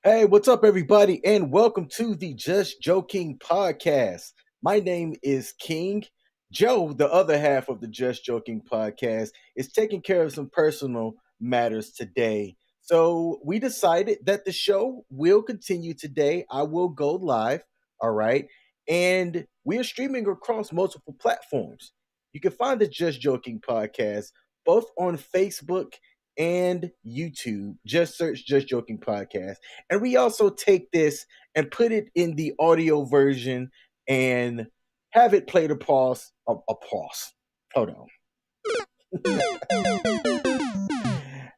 Hey, what's up, everybody, and welcome to the Just Joking podcast. My name is King. Joe, the other half of the Just Joking podcast, is taking care of some personal matters today. So we decided that the show will continue today. I will go live, all right? And we are streaming across multiple platforms. You can find the Just Joking podcast both on Facebook and YouTube. Just search Just Joking Podcast. And we also take this and put it in the audio version and have it played across a pause. Hold on.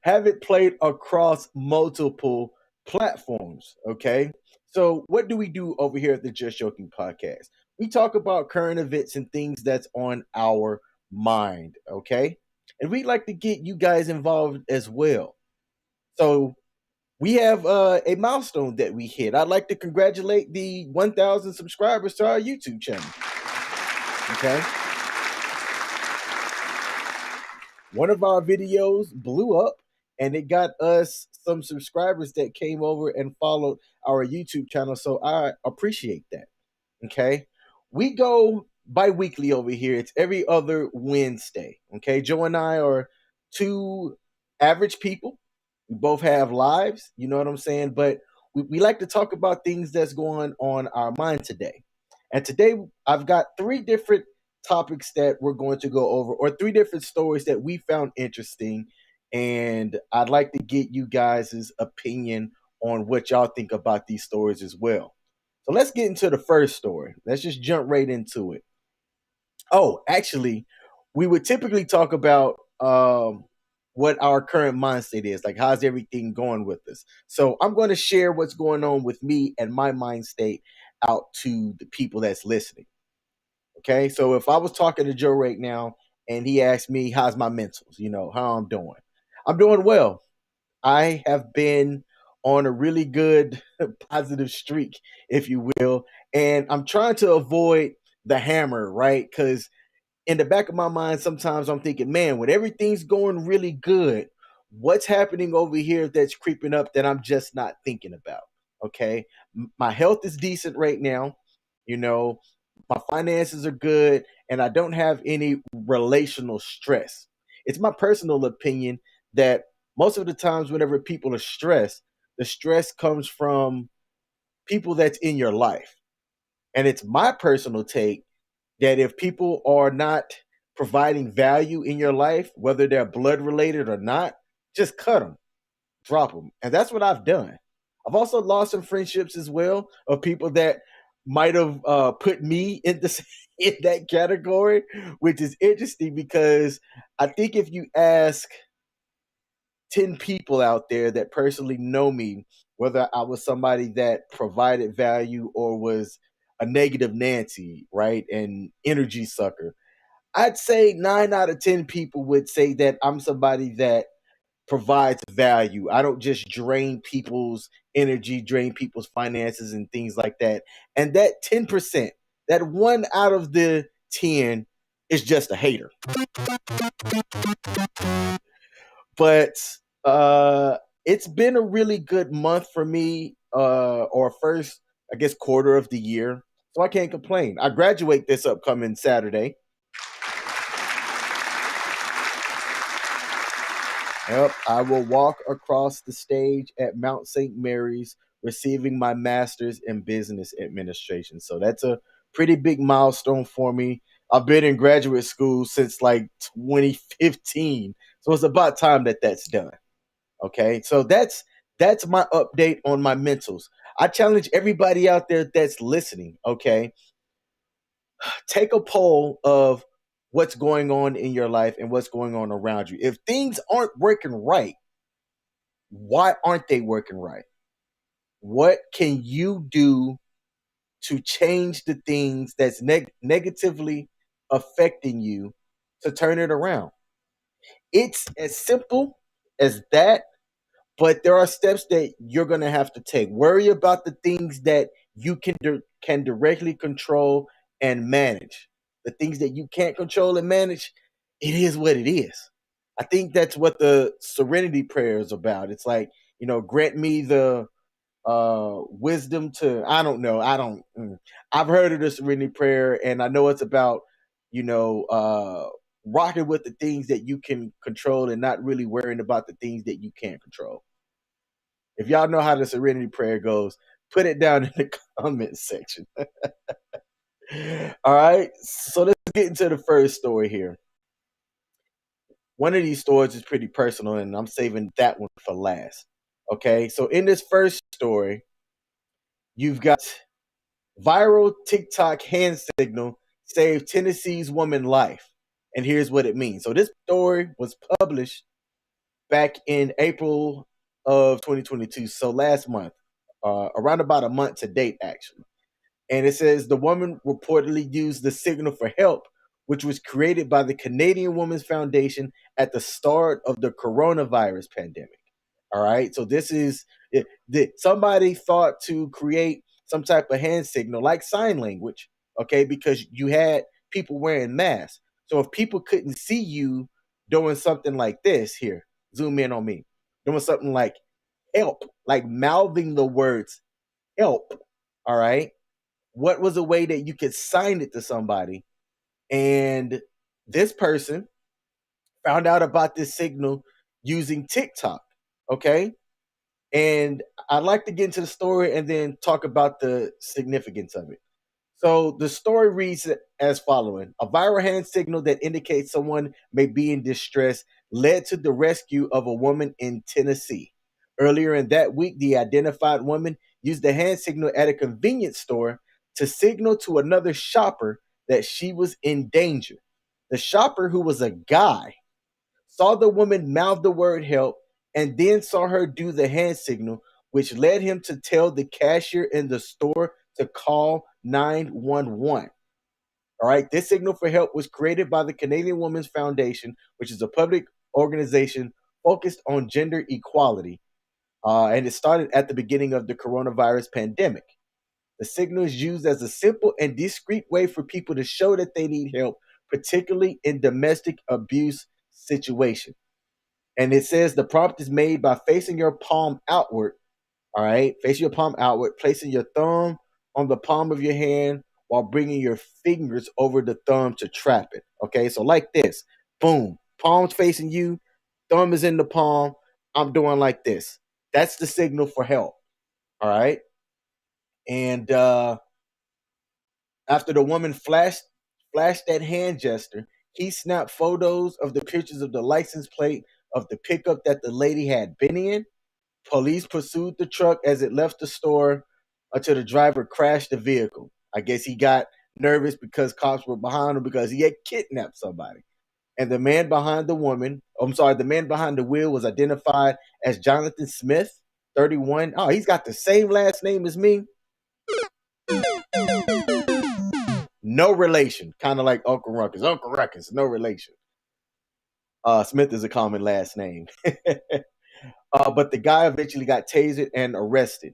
Have it played across multiple platforms. Okay. So what do we do over here at the Just Joking Podcast? We talk about current events and things that's on our mind. Okay. And we'd like to get you guys involved as well. So we have a milestone that we hit. I'd like to congratulate the 1,000 subscribers to our YouTube channel. Okay. One of our videos blew up and it got us some subscribers that came over and followed our YouTube channel. So I appreciate that. Okay. We go bi-weekly over here. It's every other Wednesday. Okay. Joe and I are two average people. We both have lives, you know what I'm saying? But we like to talk about things that's going on our mind today. And today I've got three different topics that we're going to go over, or three different stories that we found interesting. And I'd like to get you guys' opinion on what y'all think about these stories as well. So let's get into the first story. Let's just jump right into it. Oh, actually, we would typically talk about what our current mind state is. Like, how's everything going with us? So I'm going to share what's going on with me and my mind state out to the people that's listening. Okay. So if I was talking to Joe right now and he asked me, how's my mentals? How I'm doing well. I have been on a really good positive streak, if you will. And I'm trying to avoid the hammer, right? Because in the back of my mind, sometimes I'm thinking, man, when everything's going really good, what's happening over here that's creeping up that I'm just not thinking about? Okay. My health is decent right now. You know, my finances are good, and I don't have any relational stress. It's my personal opinion that most of the times, whenever people are stressed, the stress comes from people that's in your life. And it's my personal take that if people are not providing value in your life, whether they're blood related or not, just cut them, drop them. And that's what I've done. I've also lost some friendships as well of people that might have put me in this in that category, which is interesting because I think if you ask 10 people out there that personally know me, whether I was somebody that provided value or was a negative Nancy, right? And energy sucker. I'd say 9 out of 10 people would say that I'm somebody that provides value. I don't just drain people's energy, drain people's finances and things like that. And that 10%, that one out of the 10 is just a hater. But it's been a really good month for me, or first, I guess, quarter of the year. So I can't complain. I graduate this upcoming Saturday. Yep, I will walk across the stage at Mount St. Mary's receiving my master's in business administration. So that's a pretty big milestone for me. I've been in graduate school since like 2015. So it's about time that that's done. Okay? So that's my update on my mentals. I challenge everybody out there that's listening, okay? Take a poll of what's going on in your life and what's going on around you. If things aren't working right, why aren't they working right? What can you do to change the things that's negatively affecting you to turn it around? It's as simple as that, but there are steps that you're going to have to take. Worry about the things that you can directly control and manage. The things that you can't control and manage, it is what it is. I think that's what the serenity prayer is about. It's like, grant me wisdom to, I don't know, I've heard of the serenity prayer, and I know it's about, you know, rocking with the things that you can control and not really worrying about the things that you can't control. If y'all know how the serenity prayer goes, put it down in the comment section. All right, so let's get into the first story here. One of these stories is pretty personal, and I'm saving that one for last. Okay, so in this first story, you've got viral TikTok hand signal saved Tennessee's woman life. And here's what it means. So this story was published back in April of 2022, so last month, around about a month to date, actually. And it says the woman reportedly used the signal for help, which was created by the Canadian Women's Foundation at the start of the coronavirus pandemic. All right. So this is somebody thought to create some type of hand signal like sign language. Okay. Because you had people wearing masks. So if people couldn't see you doing something like this, here, zoom in on me, doing something like help, like mouthing the words help. All right. What was a way that you could sign it to somebody? And this person found out about this signal using TikTok. Okay. And I'd like to get into the story and then talk about the significance of it. So the story reads as following: a viral hand signal that indicates someone may be in distress led to the rescue of a woman in Tennessee. Earlier in that week, the identified woman used the hand signal at a convenience store to signal to another shopper that she was in danger. The shopper, who was a guy, saw the woman mouth the word help, and then saw her do the hand signal, which led him to tell the cashier in the store to call 911. All right, this signal for help was created by the Canadian Women's Foundation, which is a public organization focused on gender equality. And it started at the beginning of the coronavirus pandemic. The signal is used as a simple and discreet way for people to show that they need help, particularly in domestic abuse situations. And it says the prompt is made by facing your palm outward. All right, facing your palm outward, placing your thumb on the palm of your hand while bringing your fingers over the thumb to trap it. Okay, so like this, boom, palm's facing you, thumb is in the palm. I'm doing like this. That's the signal for help. All right, and after the woman flashed that hand gesture, he snapped photos of the pictures of the license plate of the pickup that the lady had been in. Police pursued the truck as it left the store until the driver crashed the vehicle. I guess he got nervous because cops were behind him because he had kidnapped somebody. And the man behind the wheel was identified as Jonathan Smith, 31. Oh, he's got the same last name as me. No relation. Kind of like Uncle Ruckus. Uncle Ruckus, no relation. Smith is a common last name. But the guy eventually got tasered and arrested.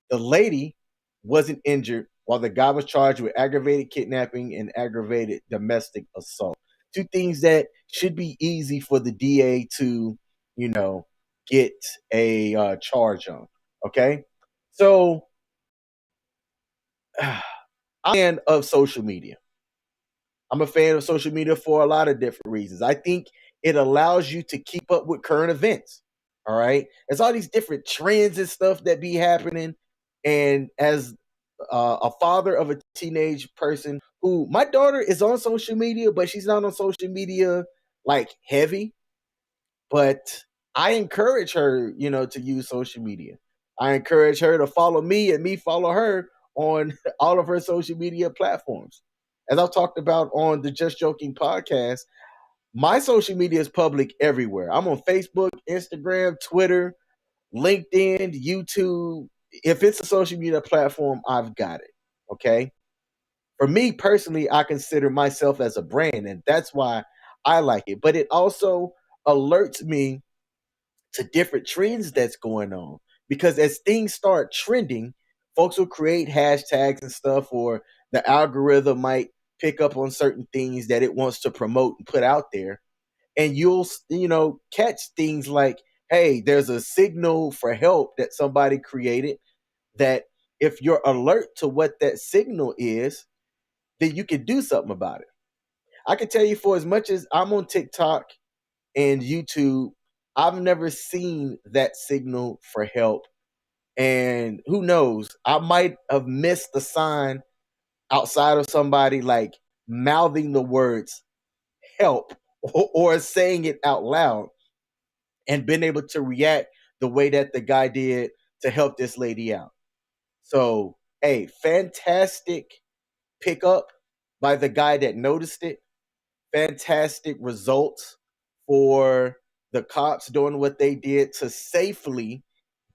The lady wasn't injured, while the guy was charged with aggravated kidnapping and aggravated domestic assault. Two things that should be easy for the DA to, you know, get a charge on. Okay, so I'm a fan of social media. I'm a fan of social media for a lot of different reasons. I think it allows you to keep up with current events. All right. There's all these different trends and stuff that be happening. And as a father of a teenage person who my daughter is on social media, but she's not on social media like heavy. But I encourage her, to use social media. I encourage her to follow me and me follow her on all of her social media platforms. As I've talked about on the Just Joking podcast, my social media is public everywhere. I'm on Facebook, Instagram, Twitter, LinkedIn, YouTube. If it's a social media platform, I've got it. Okay. For me personally, I consider myself as a brand, and that's why I like it. But it also alerts me to different trends that's going on. Because as things start trending, folks will create hashtags and stuff, or the algorithm might pick up on certain things that it wants to promote and put out there. And you'll, catch things like, hey, there's a signal for help that somebody created. that if you're alert to what that signal is, then you can do something about it. I can tell you, for as much as I'm on TikTok and YouTube, I've never seen that signal for help. And who knows, I might have missed the sign outside of somebody like mouthing the words help or saying it out loud and been able to react the way that the guy did to help this lady out. So, hey, fantastic pickup by the guy that noticed it. Fantastic results for the cops doing what they did to safely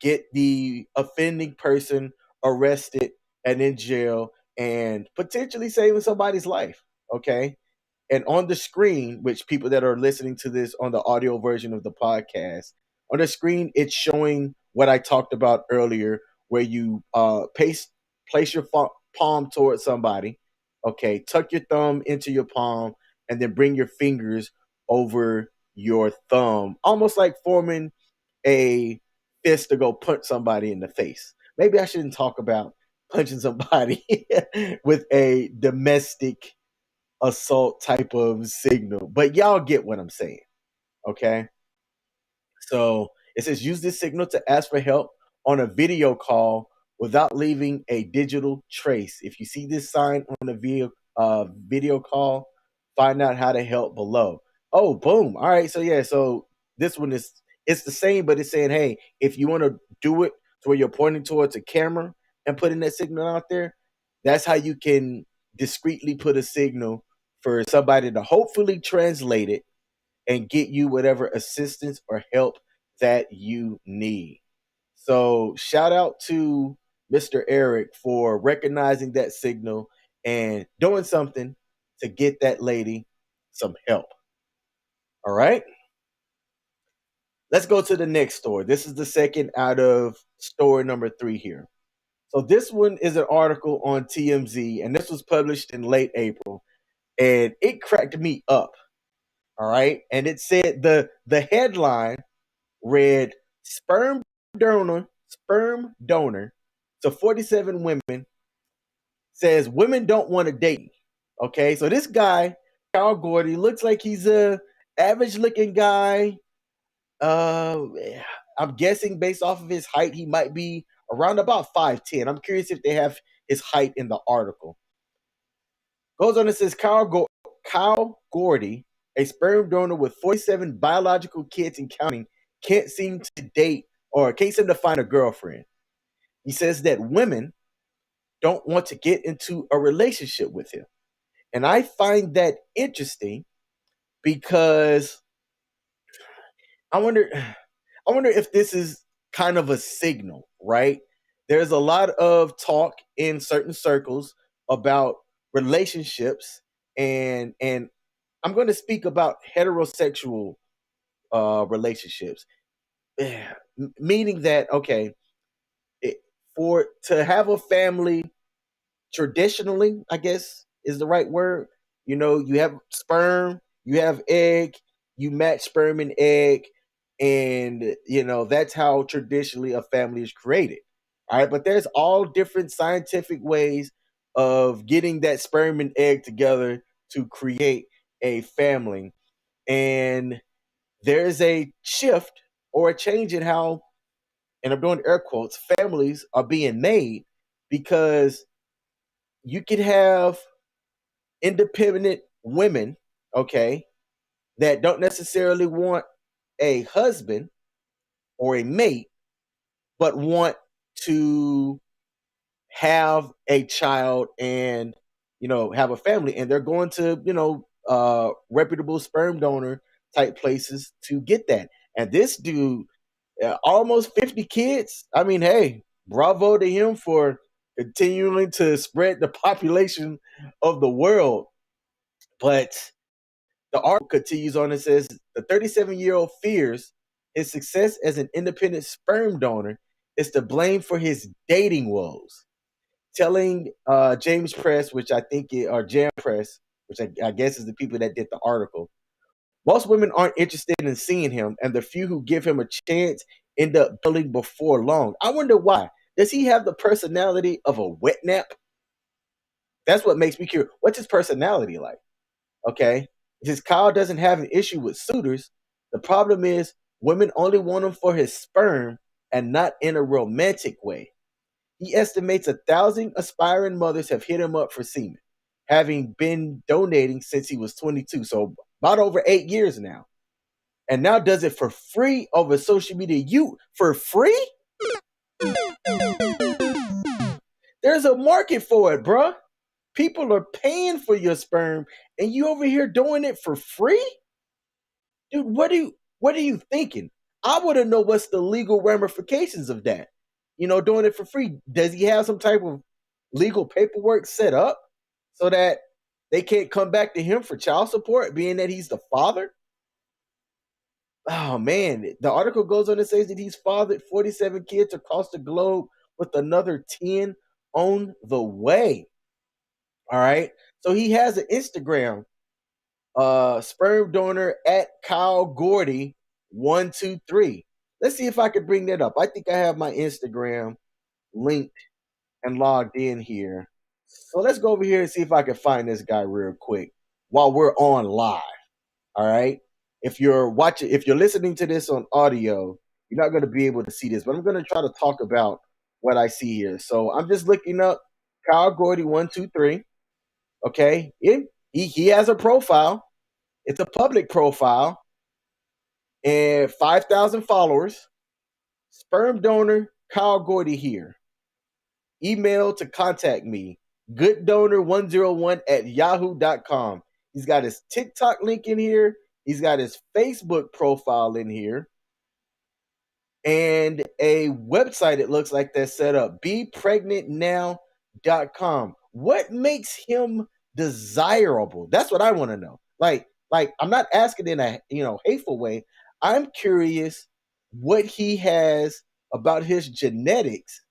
get the offending person arrested and in jail and potentially saving somebody's life. Okay. And on the screen, which people that are listening to this on the audio version of the podcast, on the screen, it's showing what I talked about earlier, where you place your palm towards somebody, okay, tuck your thumb into your palm, and then bring your fingers over your thumb, almost like forming a fist to go punch somebody in the face. Maybe I shouldn't talk about punching somebody with a domestic assault type of signal, but y'all get what I'm saying. Okay. So it says use this signal to ask for help on a video call without leaving a digital trace. If you see this sign on a video call, find out how to help below. Oh, boom. All right. So yeah, so this one is, it's the same, but it's saying, hey, if you want to do it to where you're pointing towards a camera and putting that signal out there, that's how you can discreetly put a signal for somebody to hopefully translate it and get you whatever assistance or help that you need. So, shout out to Mr. Eric for recognizing that signal and doing something to get that lady some help. All right. Let's go to the next story. This is the second out of story number 3 here. So, this one is an article on TMZ, and this was published in late April, and it cracked me up. All right. And it said the headline read sperm donor to 47 women says women don't want to date. Okay. So this guy, Carl Gordy, looks like he's a average looking guy. Uh I'm guessing based off of his height, he might be around about 5'10". I'm curious if they have his height in the article. Goes on and says Kyle Gordy, a sperm donor with 47 biological kids and counting, can't seem to date or can't seem to find a girlfriend. He says that women don't want to get into a relationship with him. And I find that interesting because I wonder I wonder if this is kind of a signal, right? There's a lot of talk in certain circles about relationships, and I'm going to speak about heterosexual relationships, meaning that okay, it, for to have a family traditionally, I guess is the right word. You know, you have sperm, you have egg, you match sperm and egg, and you know that's how traditionally a family is created. All right, but there's all different scientific ways of getting that sperm and egg together to create a family, and there's a shift or a change in how, and I'm doing air quotes, families are being made because you could have independent women, okay, that don't necessarily want a husband or a mate, but want to have a child and, you know, have a family. And they're going to, you know, reputable sperm donor type places to get that. And this dude, almost 50 kids. I mean, hey, bravo to him for continuing to spread the population of the world. But the article continues on and says the 37-year-old fears his success as an independent sperm donor is to blame for his dating woes. Telling James Press, which I think or Jam Press, which I guess is the people that did the article, most women aren't interested in seeing him, and the few who give him a chance end up building before long. I wonder why. Does he have the personality of a wet nap? That's what makes me curious. What's his personality like? Okay. Since Kyle doesn't have an issue with suitors, the problem is women only want him for his sperm and not in a romantic way. He estimates 1,000 aspiring mothers have hit him up for semen, having been donating since he was 22. So about over 8 years now. And now does it for free over social media. You for free? There's a market for it, bruh. People are paying for your sperm, and you over here doing it for free? Dude, what are you thinking? I want to know what's the legal ramifications of that. Doing it for free. Does he have some type of legal paperwork set up so that they can't come back to him for child support, being that he's the father? Oh man, the article goes on to say that he's fathered 47 kids across the globe with another 10 on the way. All right. So he has an Instagram, sperm donor at Kyle Gordy 123. Let's see if I could bring that up. I think I have my Instagram linked and logged in here. So let's go over here and see if I can find this guy real quick while we're on live. All right. If you're listening to this on audio, you're not going to be able to see this, but I'm going to try to talk about what I see here. So I'm just looking up Kyle Gordy 123. Okay. He has a profile. It's a public profile and 5,000 followers. Sperm donor Kyle Gordy here. Email to contact me. Gooddonor101 at yahoo.com. He's got his TikTok link in here. He's got his Facebook profile in here. And a website, it looks like that's set up. BePregnantNow.com. What makes him desirable? That's what I want to know. Like I'm not asking in a hateful way. I'm curious what he has about his genetics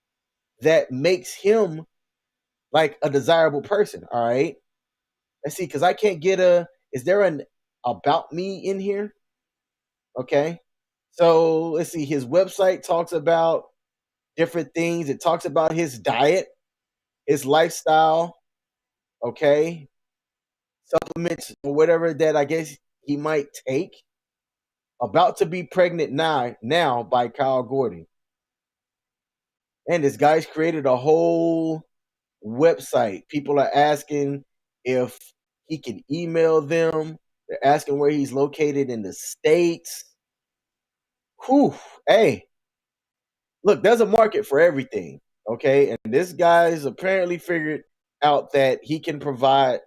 that makes him like a desirable person. All right. Let's see, because I can't get is there an about me in here? Okay. So let's see. His website talks about different things. It talks about his diet, his lifestyle, okay, supplements or whatever that I guess he might take. About to be pregnant now by Kyle Gordy. And this guy's created a whole website. People are asking if he can email them. They're asking where he's located in the States. Whew. Hey, look, there's a market for everything. Okay. And this guy's apparently figured out that he can provide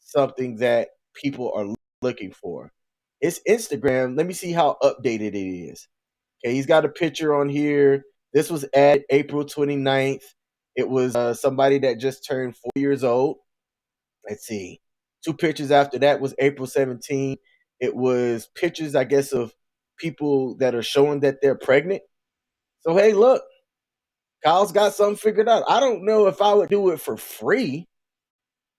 something that people are looking for. It's Instagram. Let me see how updated it is. Okay. He's got a picture on here. This was at April 29th. It was somebody that just turned 4 years old. Let's see. 2 pictures after that was April 17th. It was pictures, I guess, of people that are showing that they're pregnant. So, hey, look, Kyle's got something figured out. I don't know if I would do it for free.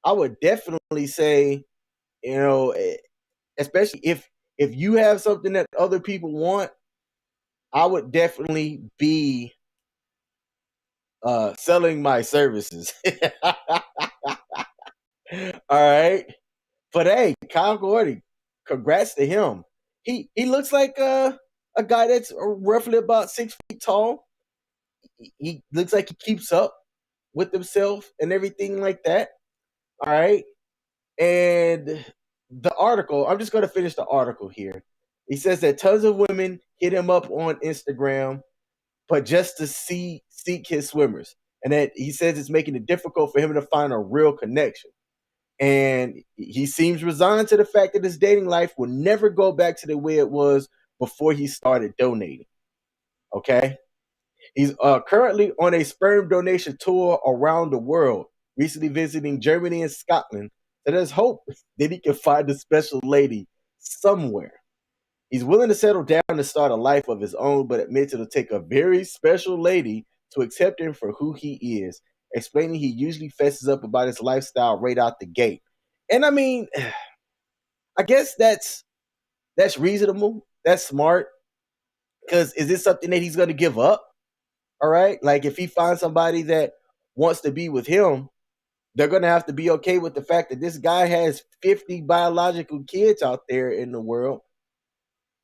I would definitely say, especially if you have something that other people want, I would definitely be selling my services. All right. But hey, Kyle Gordy, congrats to him. He looks like a guy that's roughly about 6 feet tall. He looks like he keeps up with himself and everything like that. All right. And the article, I'm just going to finish the article here. He says that tons of women hit him up on Instagram, but just to seek his swimmers. And that he says it's making it difficult for him to find a real connection. And he seems resigned to the fact that his dating life will never go back to the way it was before he started donating. Okay. He's currently on a sperm donation tour around the world, recently visiting Germany and Scotland. So there's hope that he can find a special lady somewhere. He's willing to settle down and start a life of his own, but admits it'll take a very special lady to accept him for who he is, explaining he usually fesses up about his lifestyle right out the gate. And I mean, I guess that's reasonable. That's smart. Because is this something that he's going to give up? All right. Like if he finds somebody that wants to be with him, they're going to have to be okay with the fact that this guy has 50 biological kids out there in the world.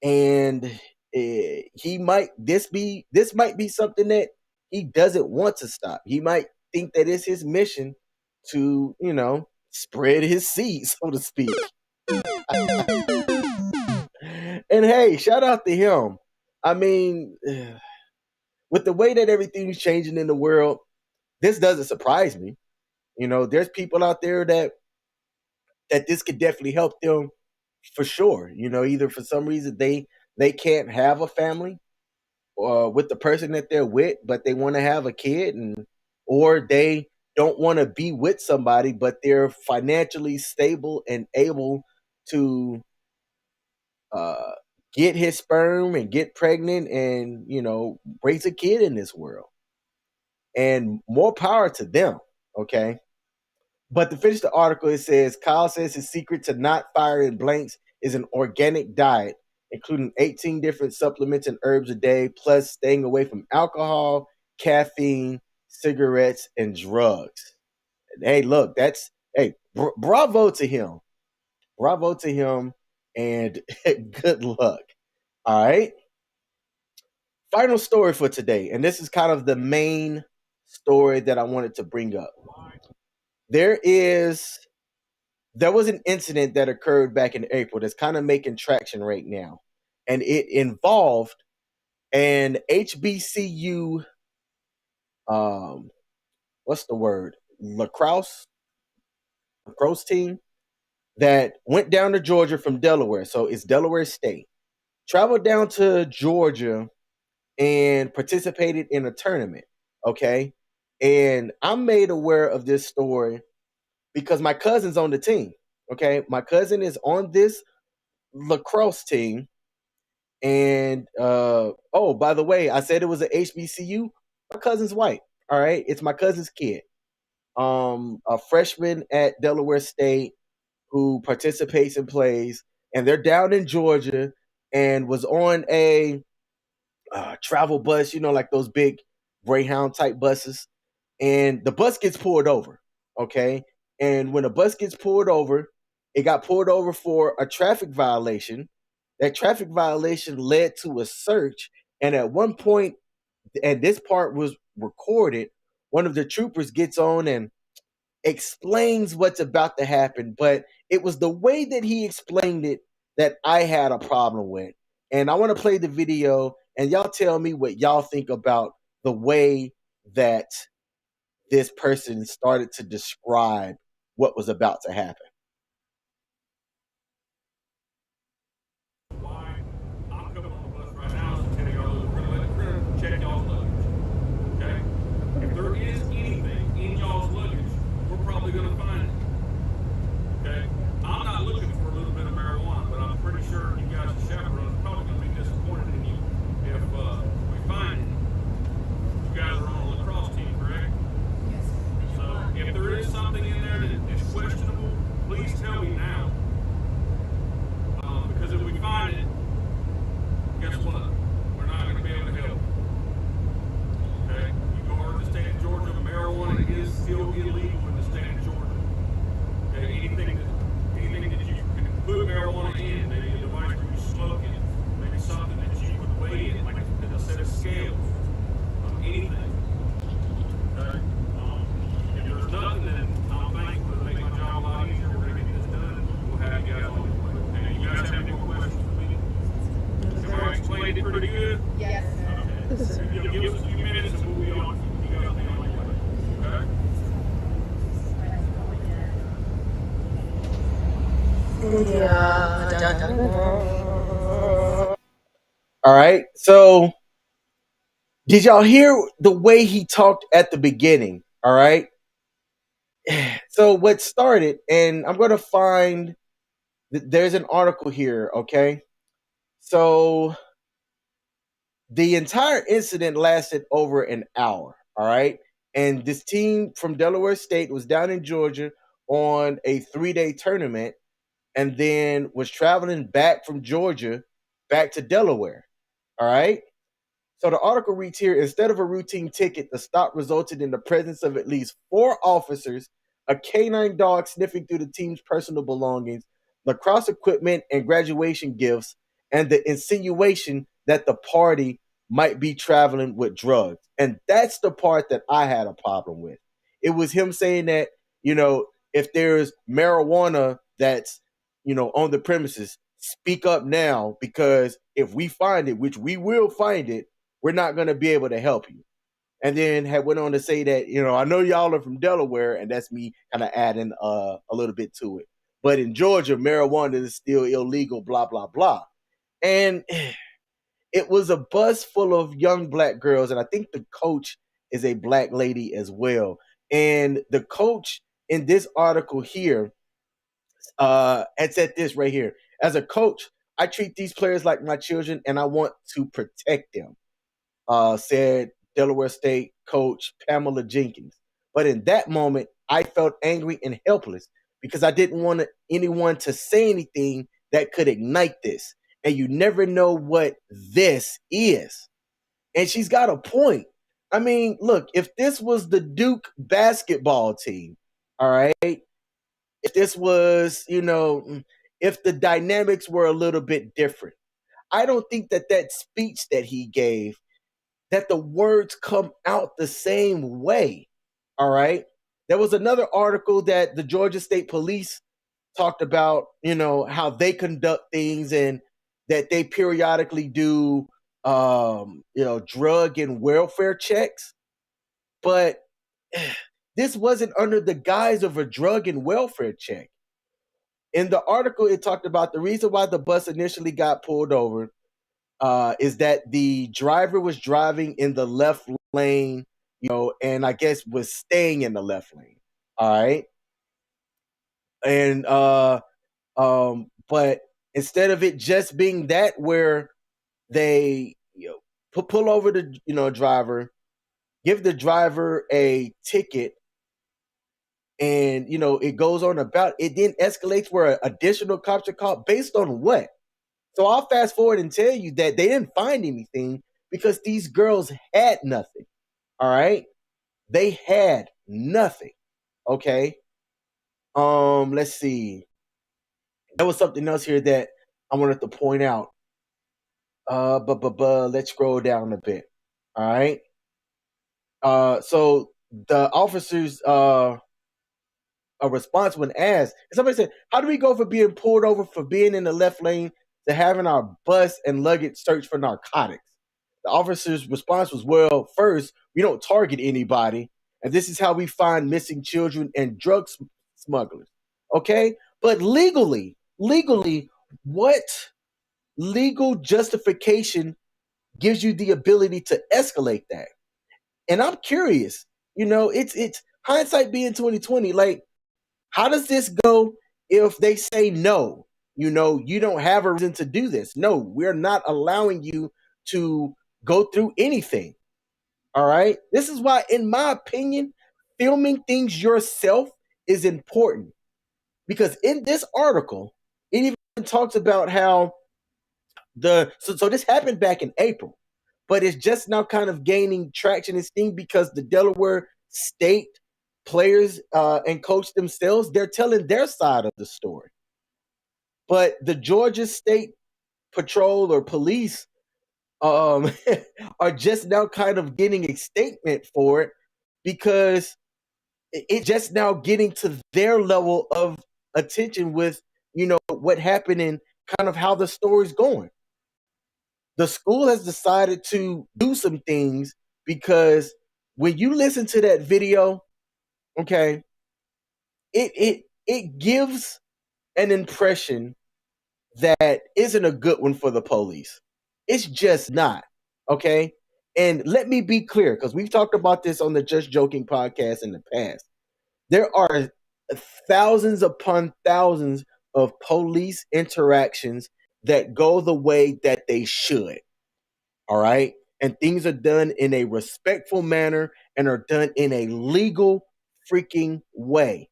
And he might, this might be something that he doesn't want to stop. He might think that it's his mission to, spread his seed, so to speak. And hey, shout out to him. I mean, with the way that everything's changing in the world, this doesn't surprise me. There's people out there that this could definitely help them for sure. Either for some reason they can't have a family with the person that they're with, but they want to have a kid, or they don't want to be with somebody, but they're financially stable and able to uh, get his sperm and get pregnant and raise a kid in this world. And more power to them. Okay. But to finish the article, it says Kyle says his secret to not firing blanks is an organic diet, including 18 different supplements and herbs a day, plus staying away from alcohol, caffeine, cigarettes, and drugs. And hey, look, bravo to him. Bravo to him, and good luck. All right. Final story for today, and this is kind of the main story that I wanted to bring up. There was an incident that occurred back in April that's kind of making traction right now. And it involved an HBCU, what's the word? Lacrosse team that went down to Georgia from Delaware. So it's Delaware State. Traveled down to Georgia and participated in a tournament. Okay. And I'm made aware of this story because my cousin's on the team. Okay. My cousin is on this lacrosse team. And oh, by the way, I said it was an HBCU. My cousin's white. All right. It's my cousin's kid. A freshman at Delaware State who participates and plays, and they're down in Georgia and was on a travel bus, like those big Greyhound type buses. And the bus gets pulled over. Okay. And when a bus gets pulled over, it got pulled over for a traffic violation. That traffic violation led to a search. And at one point, and this part was recorded, one of the troopers gets on and explains what's about to happen. But it was the way that he explained it that I had a problem with. And I want to play the video and y'all tell me what y'all think about the way that this person started to describe what was about to happen. Why I'm coming on the bus right now is to tell y'all that we're gonna check y'all's luggage. Okay? If there is anything in y'all's luggage, we're probably gonna find it. Okay? I'm not looking for a little bit of marijuana, but I'm pretty sure you guys as chaperones are probably gonna be disappointed in you if we find it. You guys are on a lacrosse team, correct? So if there is something in there that is questionable, please tell me now. Because if we find it, guess what? We're not going to be able to help. Okay? You go over to the state of Georgia, marijuana is still illegal in the state of Georgia. Okay? Anything that you can put marijuana in, maybe a device where you smoke it, maybe something that you would weigh it, like a set of scales, anything. Okay? If there's nothing, then I'm thankful to make my job a lot easier. We're going to get this done. We'll have you guys on the way. Okay? You guys have any more questions for me? Have I explained it pretty good? Yes. Okay. Give us a few minutes and we'll be on. You guys be on your way. Okay? All right. So, did y'all hear the way he talked at the beginning? All right. So, what started, and I'm going to find, there's an article here. Okay. So, the entire incident lasted over an hour. All right. And this team from Delaware State was down in Georgia on a 3-day tournament and then was traveling back from Georgia back to Delaware. All right. So the article reads here, instead of a routine ticket, the stop resulted in the presence of at least 4 officers, a canine dog sniffing through the team's personal belongings, lacrosse equipment, and graduation gifts, and the insinuation that the party might be traveling with drugs. And that's the part that I had a problem with. It was him saying that, if there's marijuana that's, on the premises, speak up now, because if we find it, which we will find it, we're not going to be able to help you. And then had went on to say that, I know y'all are from Delaware, and that's me kind of adding a little bit to it. But in Georgia, marijuana is still illegal, blah, blah, blah. And it was a bus full of young black girls. And I think the coach is a black lady as well. And the coach in this article here, had said this right here. As a coach, I treat these players like my children, and I want to protect them, said Delaware State coach Pamela Jenkins. But in that moment, I felt angry and helpless because I didn't want anyone to say anything that could ignite this. And you never know what this is. And she's got a point. I mean, look, if this was the Duke basketball team, all right, if this was, if the dynamics were a little bit different, I don't think that speech that he gave, that the words come out the same way. All right. There was another article that the Georgia State Police talked about, how they conduct things, and that they periodically do, drug and welfare checks. But this wasn't under the guise of a drug and welfare check. In the article, it talked about the reason why the bus initially got pulled over, is that the driver was driving in the left lane, and I guess was staying in the left lane. All right. And but instead of it just being that, where they, pull over the, driver, give the driver a ticket, and it goes on about, it then escalates where additional cops are called based on what? So I'll fast forward and tell you that they didn't find anything because these girls had nothing. All right. They had nothing. Okay. Let's see. There was something else here that I wanted to point out. But let's scroll down a bit. All right. So the officers, a response when asked, and somebody said, how do we go from being pulled over for being in the left lane to having our bus and luggage searched for narcotics? The officer's response was, well, first, we don't target anybody, and this is how we find missing children and drug smugglers. Okay? But legally, what legal justification gives you the ability to escalate that? And I'm curious, it's hindsight being 2020. Like, how does this go if they say no? You don't have a reason to do this. No, we're not allowing you to go through anything. All right. This is why, in my opinion, filming things yourself is important. Because in this article, it even talks about how so this happened back in April, but it's just now kind of gaining traction and steam because the Delaware State players and coach themselves, they're telling their side of the story. But the Georgia State Patrol or police, are just now kind of getting a statement for it because it's just now getting to their level of attention with, what happened and kind of how the story's going. The school has decided to do some things because when you listen to that video, okay, it gives an impression that isn't a good one for the police. It's just not. Okay. And let me be clear, because we've talked about this on the Just Joking podcast in the past. There are thousands upon thousands of police interactions that go the way that they should. All right. And things are done in a respectful manner and are done in a legal freaking way.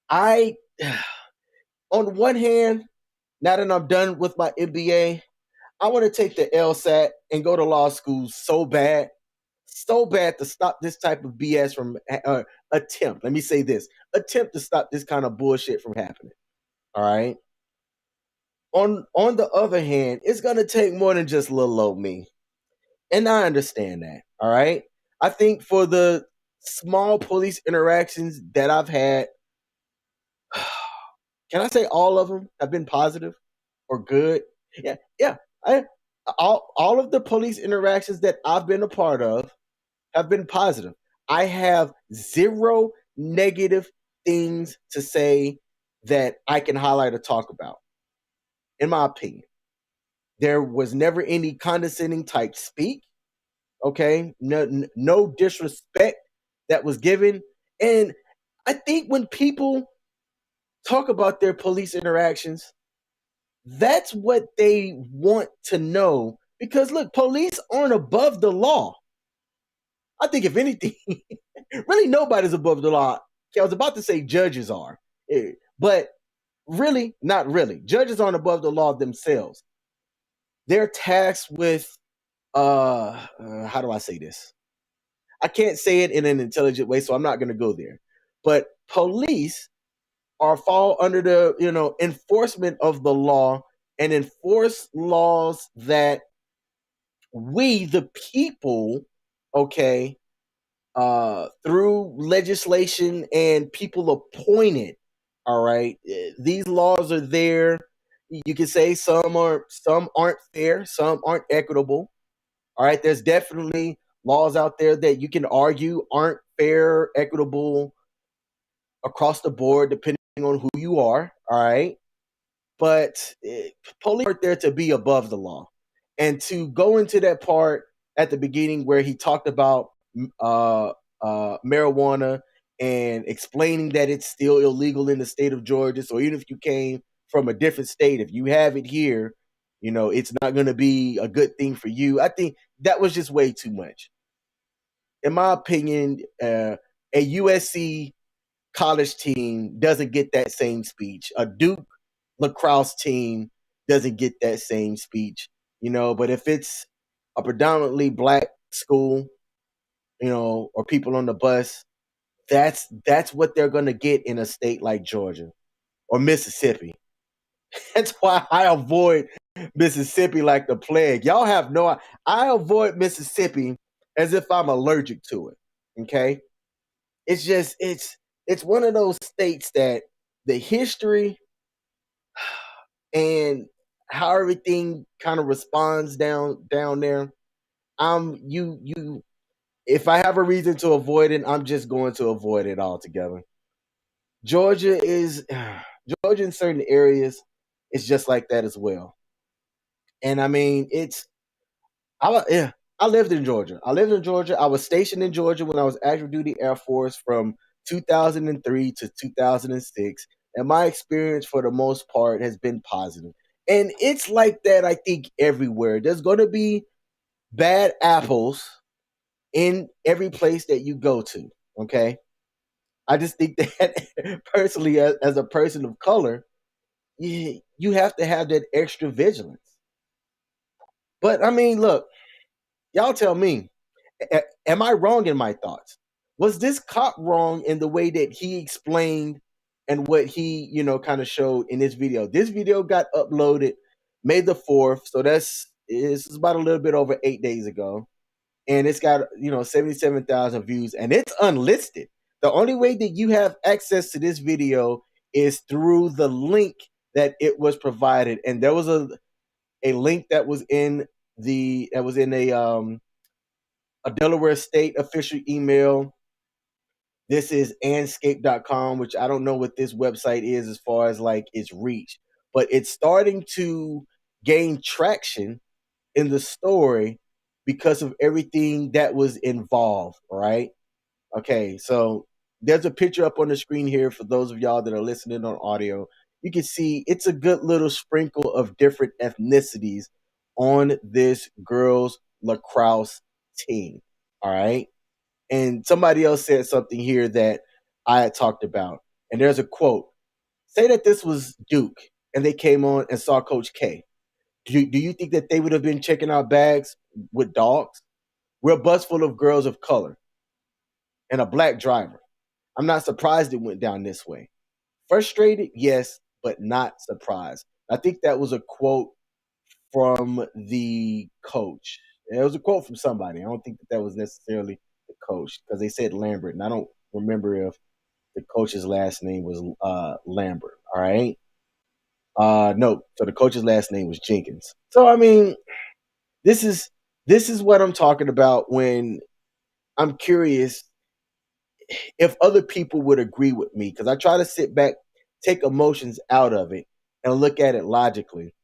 On one hand, now that I'm done with my MBA, I want to take the LSAT and go to law school so bad to stop this type of BS from attempt. Let me say this: attempt to stop this kind of bullshit from happening. All right. On the other hand, it's gonna take more than just little old me, and I understand that. All right. I think for the small police interactions that I've had, can I say all of them have been positive or good? Yeah, yeah. I, all of the police interactions that I've been a part of have been positive. I have zero negative things to say that I can highlight or talk about, in my opinion. There was never any condescending type speak. Okay, no disrespect that was given, and I think when people talk about their police interactions, that's what they want to know. Because look, police aren't above the law. I think if anything, really nobody's above the law. I was about to say judges are, but really, not really. Judges aren't above the law themselves. They're tasked with how do I say this? I can't say it in an intelligent way, so I'm not going to go there. But police are fall under the enforcement of the law and enforce laws that we, the people, okay, through legislation and people appointed. All right, these laws are there. You can say some aren't fair, some aren't equitable. All right, there's definitely laws out there that you can argue aren't fair, equitable across the board, depending on who you are. All right, but police aren't there to be above the law. And to go into that part at the beginning where he talked about uh, marijuana and explaining that it's still illegal in the state of Georgia. So even if you came from a different state, if you have it here, it's not going to be a good thing for you. I think that was just way too much. In my opinion, a USC college team doesn't get that same speech. A Duke lacrosse team doesn't get that same speech, But if it's a predominantly black school, or people on the bus, that's what they're going to get in a state like Georgia or Mississippi. That's why I avoid Mississippi like the plague. Y'all have no. I avoid Mississippi as if I'm allergic to it. Okay, it's just it's one of those states that the history and how everything kind of responds down there. You if I have a reason to avoid it, I'm just going to avoid it altogether. Georgia is Georgia in certain areas is just like that as well. And I mean, yeah, I lived in Georgia. I lived in Georgia. I was stationed in Georgia when I was active duty Air Force from 2003 to 2006. And my experience for the most part has been positive. And it's like that, I think, everywhere. There's going to be bad apples in every place that you go to. Okay. I just think that personally, as a person of color, you have to have that extra vigilance. But I mean, look, y'all tell me, am I wrong in my thoughts? Was this cop wrong in the way that he explained and what he, kind of showed in this video? This video got uploaded May the 4th, so it's about a little bit over 8 days ago. And it's got, 77,000 views, and it's unlisted. The only way that you have access to this video is through the link that it was provided. And there was a link that was in a Delaware state official email. This is anscape.com, which I don't know what this website is as far as like its reach, but it's starting to gain traction in the story because of everything that was involved, right? Okay, so there's a picture up on the screen here for those of y'all that are listening on audio. You can see it's a good little sprinkle of different ethnicities on this girls' lacrosse team. All right. And somebody else said something here that I had talked about. And there's a quote. Say that this was Duke and they came on and saw Coach K. Do you think that they would have been checking our bags with dogs? We're a bus full of girls of color and a black driver. I'm not surprised it went down this way. Frustrated, yes, but not surprised. I think that was a quote from the coach. It was a quote from somebody. I don't think that was necessarily the coach because they said Lambert, and I don't remember if the coach's last name was Lambert. All right. No, so the coach's last name was Jenkins. So I mean, this is this is what I'm talking about when I'm curious if other people would agree with me because I try to sit back, take emotions out of it, and look at it logically.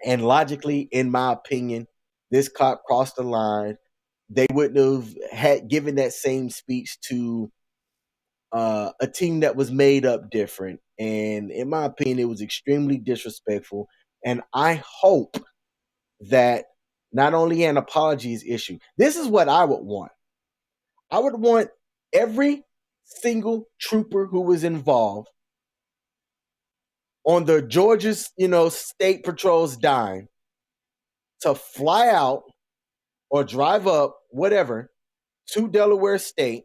And logically, in my opinion, this cop crossed the line. They wouldn't have had given that same speech to a team that was made up different. And in my opinion, it was extremely disrespectful. And I hope that not only an apology is issued. This is what I would want. I would want every single trooper who was involved on the Georgia's, state patrol's dime to fly out or drive up, whatever, to Delaware State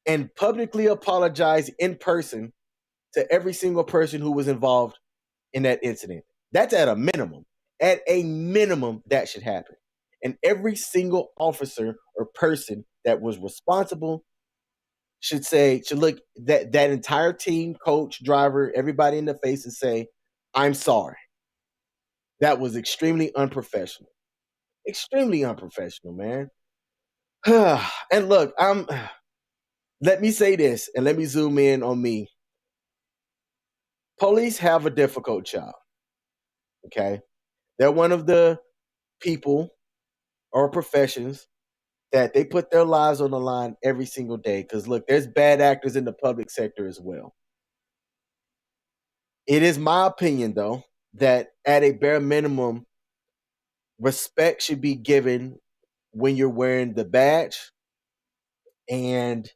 and publicly apologize in person to every single person who was involved in that incident. That's at a minimum. At a minimum, that should happen. And every single officer or person that was responsible should look that entire team, coach, driver, everybody in the face and say, "I'm sorry. That was extremely unprofessional. Extremely unprofessional, man." And look, let me say this and let me zoom in on me. Police have a difficult job. Okay. They're one of the people or professions that they put their lives on the line every single day. Because look, there's bad actors in the public sector as well. It is my opinion, though, that at a bare minimum, respect should be given when you're wearing the badge, and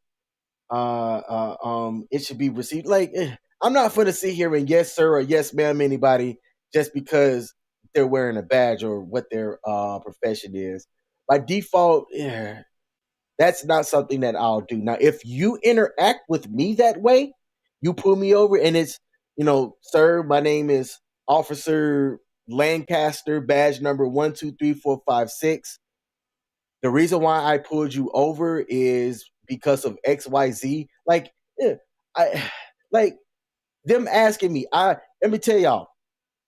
it should be received. Like, I'm not going to sit here and yes sir or yes ma'am anybody just because they're wearing a badge or what their profession is. By default, that's not something that I'll do. Now, if you interact with me that way, you pull me over and it's, sir, my name is Officer Lancaster, badge number 123456. The reason why I pulled you over is because of XYZ. Like, I like them asking me. Let me tell y'all.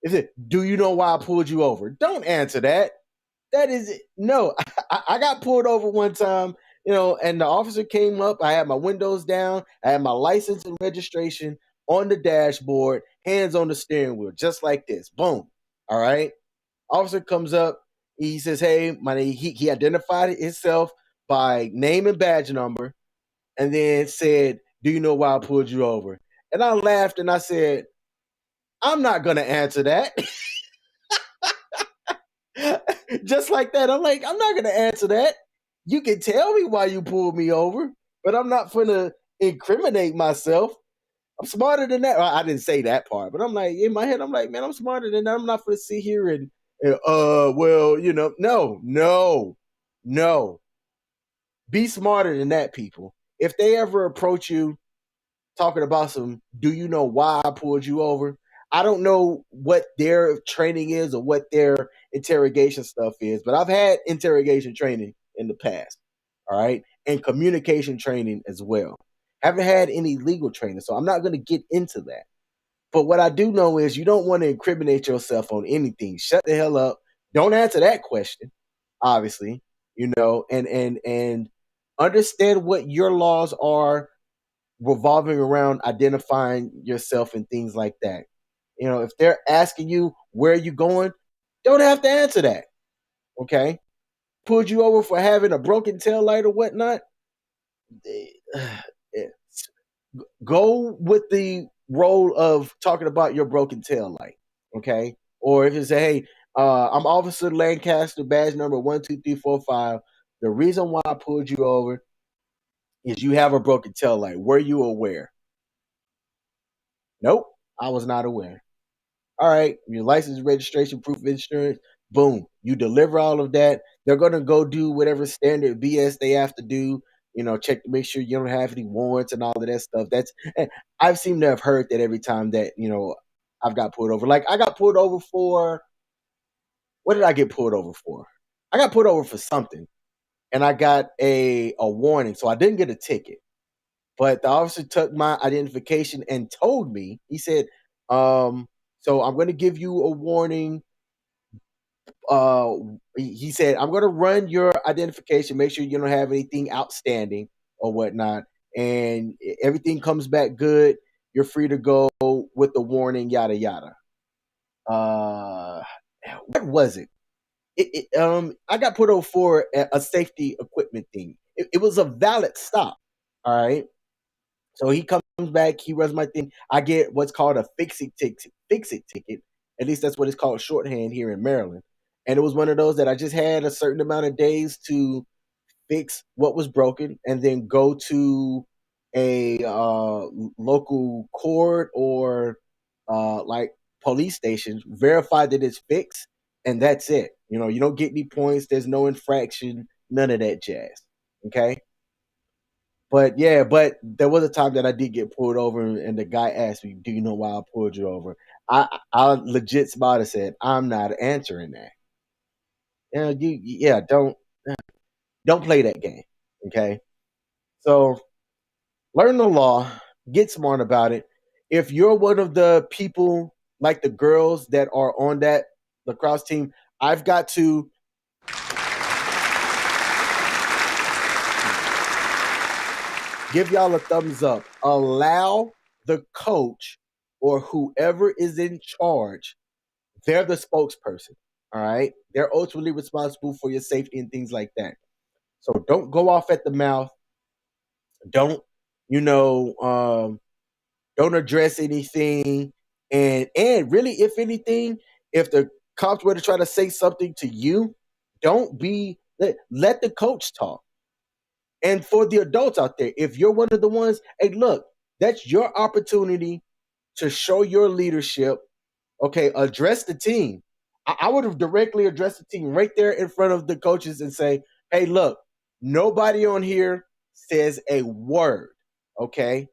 Is it? Do you know why I pulled you over? Don't answer that. That is no. I got pulled over one time, and the officer came up. I had my windows down. I had my license and registration on the dashboard, hands on the steering wheel, just like this. Boom. All right. Officer comes up. He says, "Hey, my name." He identified himself by name and badge number, and then said, "Do you know why I pulled you over?" And I laughed and I said, "I'm not gonna answer that." Just like that. I'm like, I'm not gonna answer that. You can tell me why you pulled me over, but I'm not gonna incriminate myself. I'm smarter than that. Well, I didn't say that part, but I'm like, in my head, I'm like, man, I'm smarter than that. I'm not gonna sit here and well, no, no, no. Be smarter than that, people. If they ever approach you talking about some, do you know why I pulled you over? I don't know what their training is or what their interrogation stuff is, but I've had interrogation training in the past. All right. And communication training as well. Haven't had any legal training, so I'm not going to get into that. But what I do know is you don't want to incriminate yourself on anything. Shut the hell up. Don't answer that question, obviously, and understand what your laws are revolving around identifying yourself and things like that. If they're asking you where are you going, don't have to answer that. Okay. Pulled you over for having a broken tail light or whatnot. Go with the role of talking about your broken tail light. Okay. Or if you say, hey, I'm Officer Lancaster, badge number 12345. The reason why I pulled you over is you have a broken tail light. Were you aware? Nope, I was not aware. All right, your license, registration, proof of insurance, boom. You deliver all of that. They're gonna go do whatever standard BS they have to do. Check to make sure you don't have any warrants and all of that stuff. I've seemed to have heard that every time that I've got pulled over. Like I got pulled over for what did I get pulled over for? I got pulled over for something, and I got a warning, so I didn't get a ticket. But the officer took my identification and told me, he said, so I'm going to give you a warning. Uh, he said, I'm going to run your identification, make sure you don't have anything outstanding or whatnot. And everything comes back good. You're free to go with the warning, yada, yada. Uh, what was it? I got put over for a safety equipment thing. It was a valid stop. All right. So he comes back, he runs my thing. I get what's called a fix-it ticket. Fix-it ticket. At least that's what it's called shorthand here in Maryland. And it was one of those that I just had a certain amount of days to fix what was broken and then go to a local court or like police stations, verify that it's fixed, and that's it. You don't get any points. There's no infraction, none of that jazz. Okay. But yeah, but there was a time that I did get pulled over, and the guy asked me, "Do you know why I pulled you over?" I legit smiled and said, "I'm not answering that." Don't play that game, okay? So learn the law, get smart about it. If you're one of the people like the girls that are on that lacrosse team, I've got to give y'all a thumbs up. Allow the coach or whoever is in charge, they're the spokesperson. All right. They're ultimately responsible for your safety and things like that. So don't go off at the mouth. Don't, you know, don't address anything. And really, if anything, if the cops were to try to say something to you, don't be let the coach talk. And for the adults out there, if you're one of the ones, hey, look, that's your opportunity to show your leadership. Okay, address the team. I would have directly addressed the team right there in front of the coaches and say, hey, look, nobody on here says a word. Okay.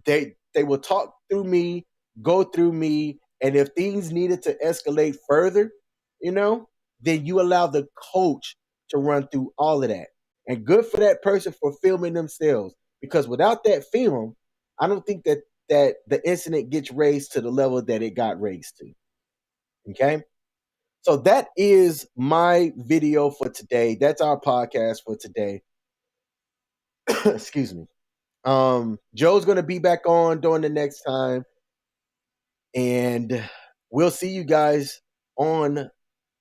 They will talk through me, go through me, and if things needed to escalate further, you know, then you allow the coach to run through all of that. And good for that person for filming themselves, because without that film, I don't think that the incident gets raised to the level that it got raised to. Okay? So that is my video for today. That's our podcast for today. Excuse me. Joe's going to be back on during the next time, and we'll see you guys on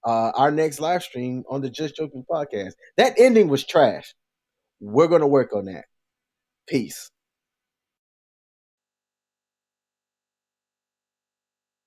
our next live stream on the Just Joking podcast. That ending was trash. We're going to work on that. Peace.